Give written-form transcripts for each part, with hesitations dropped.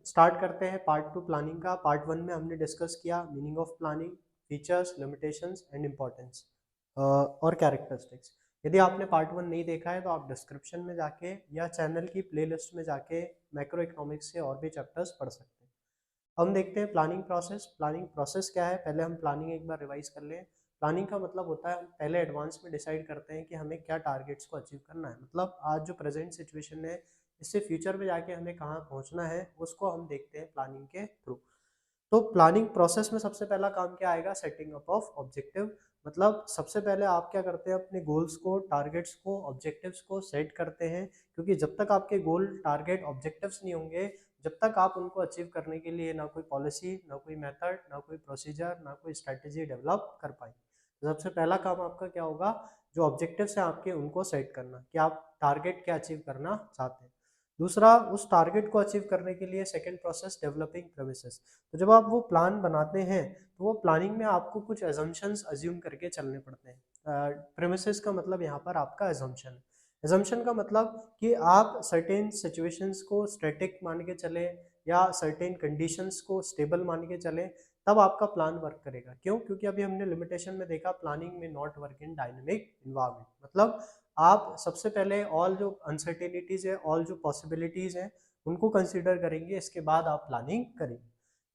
Start करते हैं part 2 planning का। पार्ट 1 में हमने डिस्कस किया meaning of planning, features, limitations and importance और कैरेक्टरिस्टिक्स। यदि आपने पार्ट 1 नहीं देखा है तो आप डिस्क्रिप्शन में जाके या चैनल की प्लेलिस्ट में जाके मैक्रो इकोनॉमिक्स से और भी चैप्टर्स पढ़ सकते हैं। हम देखते हैं प्लानिंग प्रोसेस। प्लानिंग प्रोसेस क्या है, पहले हम प्लानिंग एक बार रिवाइज कर लें। प्लानिंग का मतलब होता है हम पहले एडवांस में डिसाइड करते हैं कि हमें क्या टारगेट्स को अचीव करना है। मतलब आज जो प्रेजेंट सिचुएशन है इससे फ्यूचर में जाके हमें कहाँ पहुँचना है उसको हम देखते हैं प्लानिंग के थ्रू। तो प्लानिंग प्रोसेस में सबसे पहला काम क्या आएगा, सेटिंग अप ऑफ ऑब्जेक्टिव। मतलब सबसे पहले आप क्या करते हैं, अपने गोल्स को, टारगेट्स को, ऑब्जेक्टिव्स को सेट करते हैं। क्योंकि जब तक आपके गोल, टारगेट, ऑब्जेक्टिव्स नहीं होंगे, जब तक आप उनको अचीव करने के लिए ना कोई पॉलिसी, ना कोई मेथड, ना कोई प्रोसीजर, ना कोई स्ट्रेटेजी डेवलप कर पाएंगे। तो सबसे पहला काम आपका क्या होगा, जो ऑब्जेक्टिव्स हैं आपके उनको सेट करना कि आप टारगेट क्या अचीव करना चाहते हैं। दूसरा, उस टारगेट को अचीव करने के लिए सेकंड प्रोसेस, डेवलपिंग प्रेमिसेस। तो जब आप वो प्लान बनाते हैं तो वो प्लानिंग में आपको कुछ एजम्पशंस अज्यूम करके चलने पड़ते हैं। प्रेमिसेस का मतलब यहाँ पर आपका एजम्पशन है। एजम्पशन का मतलब कि आप सर्टेन सिचुएशंस को स्टैटिक मान के चले या सर्टेन कंडीशंस को स्टेबल मान के चले, तब आपका प्लान वर्क करेगा। क्यों? क्योंकि अभी हमने लिमिटेशन में देखा प्लानिंग में not work in dynamic environment. मतलब आप सबसे पहले ऑल जो अनसर्टेनिटीज है, ऑल जो पॉसिबिलिटीज हैं उनको कंसिडर करेंगे, इसके बाद आप प्लानिंग करेंगे।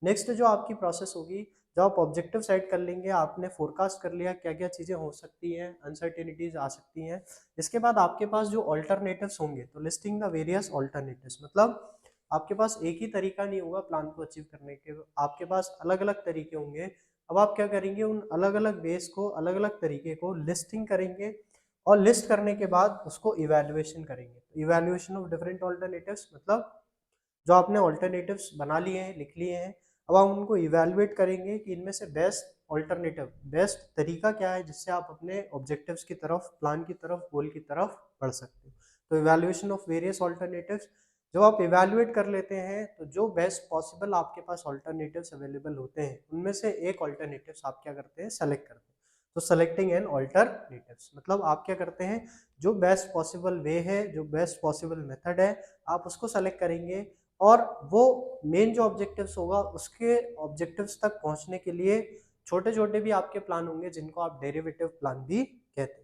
नेक्स्ट जो आपकी प्रोसेस होगी, जब आप ऑब्जेक्टिव सेट कर लेंगे, आपने फोरकास्ट कर लिया क्या क्या चीजें हो सकती हैं, अनसर्टेनिटीज आ सकती हैं, इसके बाद आपके पास जो ऑल्टरनेटिव्स होंगे, तो लिस्टिंग द वेरियस ऑल्टरनेटिव्स। मतलब आपके पास एक ही तरीका नहीं होगा प्लान को अचीव करने के, आपके पास अलग अलग तरीके होंगे। अब आप क्या करेंगे, उन अलग अलग वेज को, अलग अलग तरीके को लिस्टिंग करेंगे और लिस्ट करने के बाद उसको इवैल्यूएशन करेंगे। इवैल्यूएशन ऑफ डिफरेंट ऑल्टरनेटिव्स मतलब जो आपने ऑल्टरनेटिव्स बना लिए हैं, लिख लिए हैं, अब आप उनको इवैल्यूएट करेंगे कि इनमें से बेस्ट ऑल्टरनेटिव, बेस्ट तरीका क्या है जिससे आप अपने ऑब्जेक्टिव्स की तरफ, प्लान की तरफ, गोल की तरफ बढ़ सकते हो। तो इवैल्यूएशन ऑफ वेरियस ऑल्टरनेटिव्स, जब आप इवैल्यूएट कर लेते हैं तो जो बेस्ट पॉसिबल आपके पास ऑल्टरनेटिव्स अवेलेबल होते हैं उनमें से एक ऑल्टरनेटिव्स आप क्या करते हैं, सेलेक्ट करते हैं। तो सेलेक्टिंग एन ऑल्टरनेटिव्स मतलब आप क्या करते हैं, जो बेस्ट पॉसिबल वे है, जो बेस्ट पॉसिबल मेथड है, आप उसको सेलेक्ट करेंगे और वो मेन जो ऑब्जेक्टिव्स होगा उसके ऑब्जेक्टिव्स तक पहुंचने के लिए छोटे छोटे भी आपके प्लान होंगे जिनको आप डेरिवेटिव प्लान भी कहते हैं।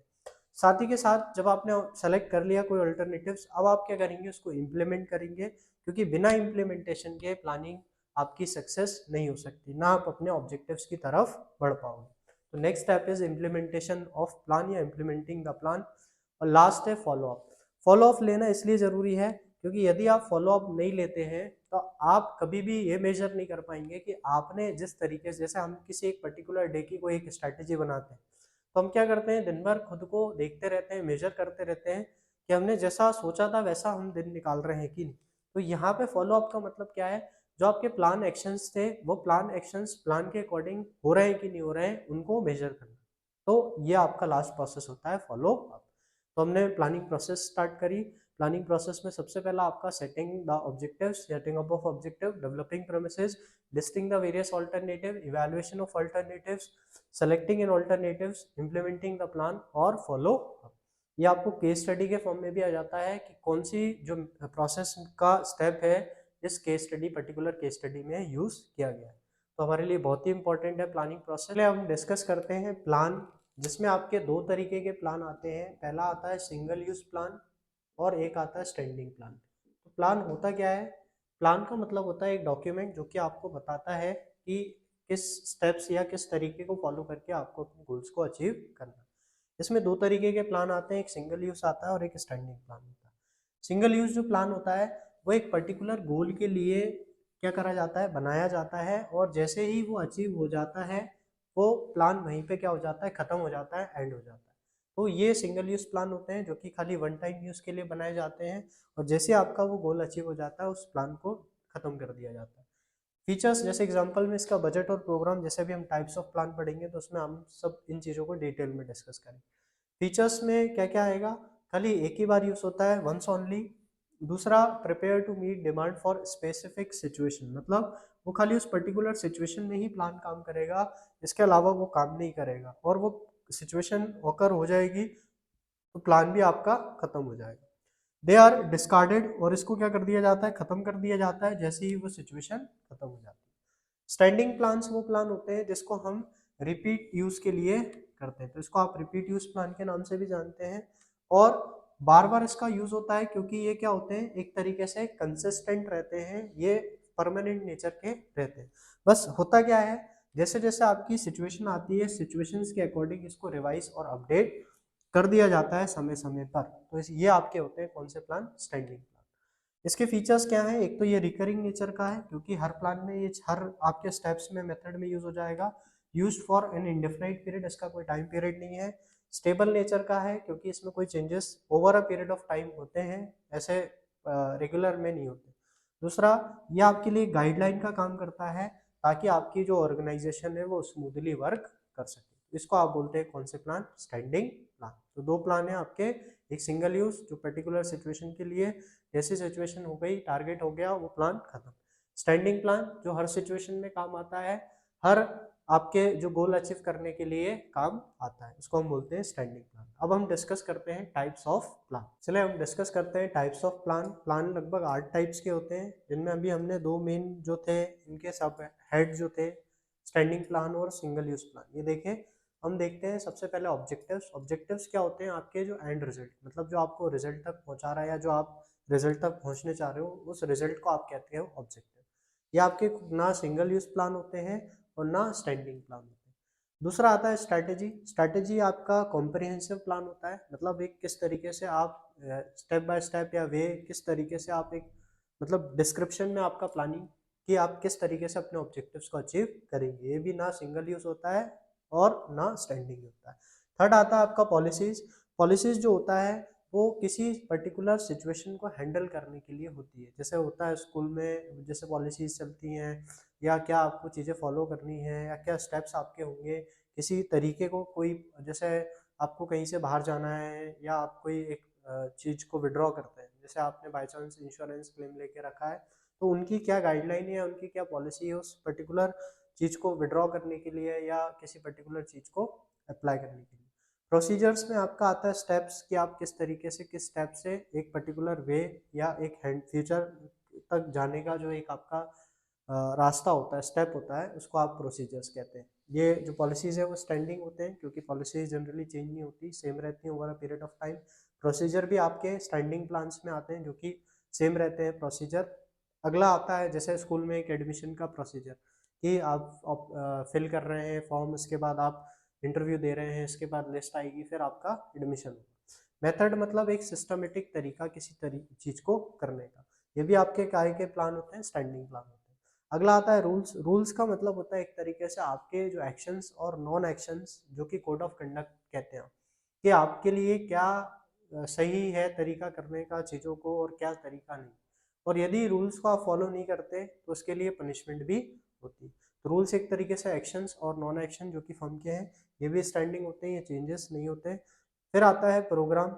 साथ ही के साथ जब आपने सेलेक्ट कर लिया कोई अल्टरनेटिव्स, अब आप क्या करेंगे, उसको इम्प्लीमेंट करेंगे। क्योंकि बिना इम्प्लीमेंटेशन के प्लानिंग आपकी सक्सेस नहीं हो सकती, ना आप अपने ऑब्जेक्टिव्स की तरफ बढ़ पाओगे। तो next step is implementation of plan या इम्प्लीमेंटिंग द प्लान। और लास्ट है फॉलो अप। फॉलो अप लेना इसलिए जरूरी है क्योंकि यदि आप फॉलो अप नहीं लेते हैं तो आप कभी भी ये मेजर नहीं कर पाएंगे कि आपने जिस तरीके से, जैसे हम किसी एक पर्टिकुलर डे की कोई एक स्ट्रैटेजी बनाते हैं तो हम क्या करते हैं, दिन भर खुद को देखते रहते हैं, मेजर करते रहते हैं कि हमने जैसा सोचा था वैसा हम दिन निकाल रहे हैं कि नहीं। तो यहाँ पे फॉलो अप का मतलब क्या है, जो आपके प्लान एक्शंस थे वो प्लान एक्शंस प्लान के अकॉर्डिंग हो रहे हैं कि नहीं हो रहे हैं, उनको मेजर करना। तो ये आपका लास्ट प्रोसेस होता है फॉलो अप। तो हमने प्लानिंग प्रोसेस स्टार्ट करी। प्लानिंग प्रोसेस में सबसे पहला आपका setting the objectives, setting up of objective, developing premises, listing the various alternative, evaluation of alternatives, selecting in alternatives, implementing the plan और फॉलो अप। ये आपको केस स्टडी के form में भी आ जाता है कि कौन सी जो प्रोसेस का स्टेप है इस case study, particular case study में यूज किया गया है। तो हमारे लिए बहुत ही इंपॉर्टेंट है प्लानिंग प्रोसेस। हम डिस्कस करते हैं प्लान, जिसमें आपके दो तरीके के प्लान आते हैं। पहला आता है सिंगल यूज प्लान और एक आता है स्टैंडिंग प्लान। तो प्लान होता क्या है, प्लान का मतलब होता है एक डॉक्यूमेंट जो कि आपको बताता है कि किस स्टेप्स या किस तरीके को फॉलो करके आपको अपने गोल्स को अचीव करना है। इसमें दो तरीके के प्लान आते हैं, एक सिंगल यूज आता है और एक स्टैंडिंग प्लान होता है। सिंगल यूज जो प्लान होता है वो एक पर्टिकुलर गोल के लिए क्या करा जाता है, बनाया जाता है, और जैसे ही वो अचीव हो जाता है वो प्लान वहीं पे क्या हो जाता है, खत्म हो जाता है, एंड हो जाता है। तो ये सिंगल यूज प्लान होते हैं जो कि खाली वन टाइम यूज के लिए बनाए जाते हैं, और जैसे आपका वो गोल अचीव हो जाता है उस प्लान को खत्म कर दिया जाता है। फीचर्स, जैसे एग्जांपल में इसका बजट और प्रोग्राम, जैसे भी हम टाइप्स ऑफ प्लान पढ़ेंगे तो उसमें हम सब इन चीज़ों को डिटेल में डिस्कस करेंगे। फीचर्स में क्या क्या आएगा, खाली एक ही बार यूज होता है, वंस ओनली। दूसरा, prepare to meet demand for specific situation, मतलब वो खाली उस पर्टिकुलर सिचुएशन में ही प्लान काम करेगा, इसके अलावा वो काम नहीं करेगा, और वो सिचुएशन ओकर हो जाएगी तो प्लान भी आपका खत्म हो जाएगा। दे आर डिस्कार्डेड, और इसको क्या कर दिया जाता है, खत्म कर दिया जाता है जैसे ही वो सिचुएशन खत्म हो जाती है। स्टैंडिंग प्लान्स वो प्लान होते हैं जिसको हम रिपीट यूज के लिए करते हैं, तो इसको आप रिपीट यूज प्लान के नाम से भी जानते हैं। और बार बार इसका यूज होता है क्योंकि ये क्या होते हैं, एक तरीके से कंसिस्टेंट रहते हैं, ये परमानेंट नेचर के रहते हैं। बस होता क्या है, जैसे जैसे आपकी सिचुएशन आती है, सिचुएशंस के अकॉर्डिंग इसको रिवाइज और अपडेट कर दिया जाता है समय समय पर। तो ये आपके होते हैं कौन से प्लान, स्टैंडिंग प्लान। इसके फीचर्स क्या हैं, एक तो ये रिकरिंग नेचर का है क्योंकि हर प्लान में ये हर आपके स्टेप्स में मेथड में यूज हो जाएगा। Used for an indefinite period, इसका कोई टाइम पीरियड नहीं है। स्टेबल नेचर का है क्योंकि इसमें कोई changes over a period of time होते हैं, ऐसे रेगुलर में नहीं होते। दूसरा, ये आपके लिए गाइडलाइन का काम करता है ताकि आपकी जो ऑर्गेनाइजेशन है वो स्मूथली वर्क कर सके। इसको आप बोलते हैं कौन से प्लान, स्टैंडिंग प्लान। तो दो प्लान है आपके, एक सिंगल यूज जो पर्टिकुलर सिचुएशन के लिए, जैसी सिचुएशन हो गई, टारगेट हो गया, वो प्लान खत्म। स्टैंडिंग प्लान जो हर सिचुएशन में काम आता है, हर आपके जो गोल अचीव करने के लिए काम आता है, इसको हम बोलते हैं स्टैंडिंग प्लान। अब हम डिस्कस करते हैं टाइप्स ऑफ प्लान। चलिए हम डिस्कस करते हैं टाइप्स ऑफ प्लान। प्लान लगभग 8 टाइप्स के होते हैं, जिनमें अभी हमने दो मेन जो थे इनके सब हेड जो थे, स्टैंडिंग प्लान और सिंगल यूज प्लान। ये देखें, हम देखते हैं सबसे पहले ऑब्जेक्टिव्स। ऑब्जेक्टिव्स क्या होते हैं, आपके जो एंड रिजल्ट, मतलब जो आपको रिजल्ट तक पहुंचा रहा है या जो आप रिजल्ट तक पहुंचने चाह रहे हो, उस रिजल्ट को आप कहते हैं ऑब्जेक्टिव। ये आपके ना सिंगल यूज प्लान होते हैं और ना स्टैंडिंग प्लान होते हैं। दूसरा आता है स्ट्रैटेजी। स्ट्रैटेजी आपका कॉम्प्रिहेंसिव प्लान होता है, मतलब एक किस तरीके से आप स्टेप बाय स्टेप या वे किस तरीके से आप एक, मतलब डिस्क्रिप्शन में आपका प्लानिंग कि आप किस तरीके से अपने ऑब्जेक्टिव्स को अचीव करेंगे। ये भी ना सिंगल यूज होता है और ना स्टैंडिंग होता है। थर्ड आता है आपका पॉलिसीज। पॉलिसीज जो होता है वो किसी पर्टिकुलर सिचुएशन को हैंडल करने के लिए होती है। जैसे होता है स्कूल में जैसे पॉलिसीज चलती हैं, या क्या आपको चीज़ें फॉलो करनी है, या क्या स्टेप्स आपके होंगे किसी तरीके को, कोई जैसे आपको कहीं से बाहर जाना है या आप कोई एक चीज़ को विड्रॉ करते हैं, जैसे आपने बाई चांस इंश्योरेंस क्लेम लेके रखा है, तो उनकी क्या गाइडलाइन है, उनकी क्या पॉलिसी है उस पर्टिकुलर चीज़ को विड्रॉ करने के लिए या किसी पर्टिकुलर चीज़ को अप्लाई करने के लिए। प्रोसीजर्स में आपका आता है स्टेप्स कि आप किस तरीके से, किस स्टेप से एक पर्टिकुलर वे या एक हैंड फ्यूचर तक जाने का जो एक आपका रास्ता होता है, स्टेप होता है, उसको आप प्रोसीजर्स कहते हैं। ये जो पॉलिसीज है वो स्टैंडिंग होते हैं क्योंकि पॉलिसीज जनरली चेंज नहीं होती, सेम रहती हैं over a period of time. Procedure भी आपके स्टैंडिंग प्लान्स में आते हैं जो कि सेम रहते हैं प्रोसीजर। अगला आता है जैसे स्कूल में एक एडमिशन का प्रोसीजर, कि आप फिल कर रहे हैं फॉर्म, उसके बाद आप इंटरव्यू दे रहे हैं, इसके बाद लिस्ट आएगी, फिर आपका एडमिशन होगा। मेथड मतलब एक सिस्टमेटिक तरीका किसी चीज़ को करने का। ये भी आपके काय के प्लान होते हैं, स्टैंडिंग प्लान होते हैं। अगला आता है रूल्स। रूल्स का मतलब होता है एक तरीके से आपके जो एक्शंस और नॉन एक्शंस, जो कि कोड ऑफ कंडक्ट कहते हैं, कि आपके लिए क्या सही है तरीका करने का चीज़ों को और क्या तरीका नहीं। और यदि रूल्स को आप फॉलो नहीं करते तो उसके लिए पनिशमेंट भी होती है। तो रूल्स एक तरीके से एक्शंस और नॉन एक्शन जो कि फर्म के हैं, ये भी स्टैंडिंग होते हैं, ये चेंजेस नहीं होते। फिर आता है प्रोग्राम।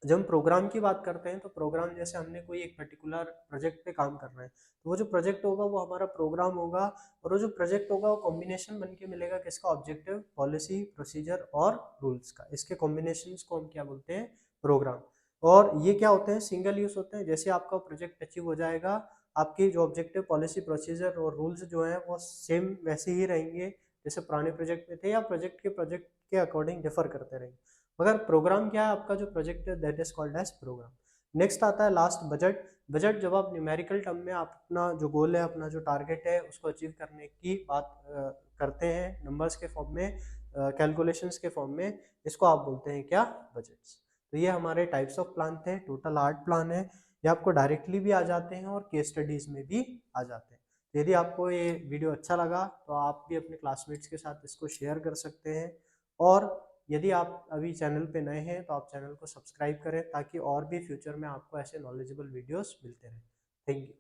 जब हम प्रोग्राम की बात करते हैं तो प्रोग्राम जैसे हमने कोई एक पर्टिकुलर प्रोजेक्ट पे काम कर रहे हैं, तो वो जो प्रोजेक्ट होगा वो हमारा प्रोग्राम होगा। और वो जो प्रोजेक्ट होगा वो कॉम्बिनेशन बन के मिलेगा किसका, ऑब्जेक्टिव, पॉलिसी, प्रोसीजर और रूल्स का। इसके कॉम्बिनेशन को हम क्या बोलते हैं, प्रोग्राम। और ये क्या होते हैं, सिंगल यूज होते हैं। जैसे आपका प्रोजेक्ट अचीव हो जाएगा, आपकी जो ऑब्जेक्टिव, पॉलिसी, प्रोसीजर और रूल्स जो हैं वो सेम वैसे ही रहेंगे जैसे पुराने प्रोजेक्ट में थे, या प्रोजेक्ट के अकॉर्डिंग डिफर करते रहेंगे। मगर प्रोग्राम क्या है, आपका जो प्रोजेक्ट है that is called as program. Next आता है लास्ट, बजट। बजट जब आप न्यूमेरिकल टर्म में आप अपना जो गोल है, अपना जो टारगेट है, उसको अचीव करने की बात करते हैं नंबर्स के फॉर्म में, कैलकुलेशंस के फॉर्म में, इसको आप बोलते हैं क्या, बजट्स। तो ये हमारे टाइप्स ऑफ प्लान थे, टोटल 8 प्लान है। ये आपको डायरेक्टली भी आ जाते हैं और केस स्टडीज में भी आ जाते हैं। तो यदि आपको ये वीडियो अच्छा लगा तो आप भी अपने क्लासमेट्स के साथ इसको शेयर कर सकते हैं। और यदि आप अभी चैनल पे नए हैं तो आप चैनल को सब्सक्राइब करें ताकि और भी फ्यूचर में आपको ऐसे नॉलेजेबल वीडियोस मिलते रहें। Thank you.